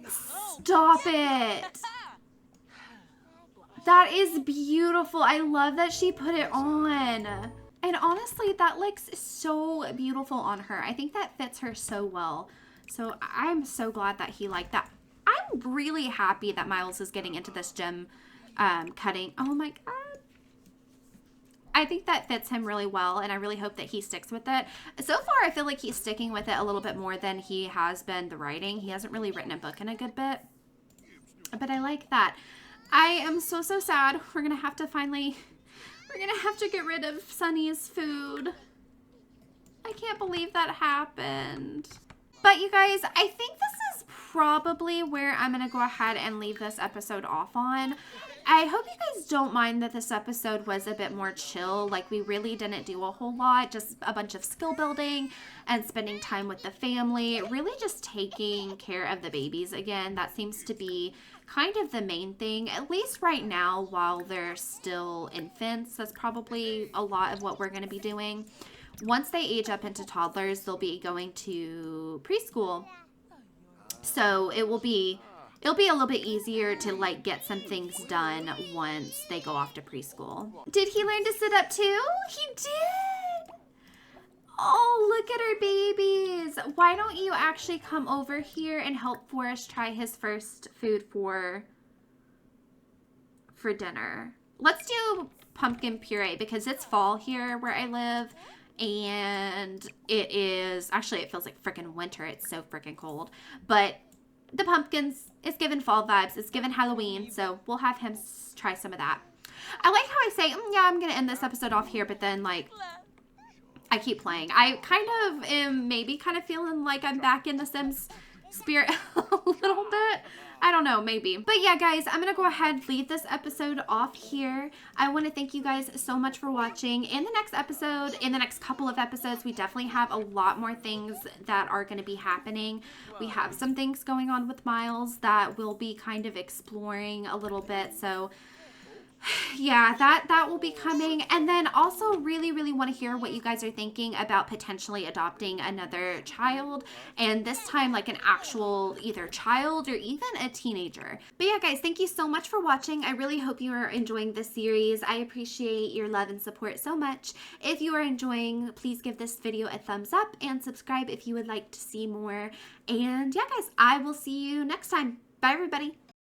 Stop it! That is beautiful. I love that she put it on. And honestly, that looks so beautiful on her. I think that fits her so well. So I'm so glad that he liked that. I'm really happy that Miles is getting into this gem cutting. Oh my god. I think that fits him really well, and I really hope that he sticks with it. So far, I feel like he's sticking with it a little bit more than he has been the writing. He hasn't really written a book in a good bit, but I like that. I am so sad. We're going to have to get rid of Sunny's food. I can't believe that happened. But you guys, I think this is probably where I'm going to go ahead and leave this episode off on. I hope you guys don't mind that this episode was a bit more chill. Like, we really didn't do a whole lot, just a bunch of skill building and spending time with the family, really just taking care of the babies again. That seems to be kind of the main thing, at least right now while they're still infants. That's probably a lot of what we're going to be doing. Once they age up into toddlers, they'll be going to preschool. So it'll be a little bit easier to like get some things done once they go off to preschool. Did he learn to sit up too? He did. Oh, look at our babies. Why don't you actually come over here and help Forrest try his first food for dinner? Let's do pumpkin puree because it's fall here where I live. And it is, actually it feels like freaking winter. It's so freaking cold. But the pumpkins, it's giving fall vibes. It's giving Halloween. So we'll have him try some of that. I like how I say, yeah, I'm going to end this episode off here. But then like, I keep playing. I kind of am maybe kind of feeling like I'm back in the Sims spirit a little bit. I don't know, maybe. But yeah, guys, I'm going to go ahead and leave this episode off here. I want to thank you guys so much for watching. In the next episode, in the next couple of episodes, we definitely have a lot more things that are going to be happening. We have some things going on with Miles that we'll be kind of exploring a little bit. So yeah, that will be coming. And then also really want to hear what you guys are thinking about potentially adopting another child, and this time like an actual either child or even a teenager. But yeah, guys, thank you so much for watching. I really hope you are enjoying this series. I appreciate your love and support so much. If you are enjoying, please give this video a thumbs up and subscribe if you would like to see more. And yeah, guys, I will see you next time. Bye, everybody.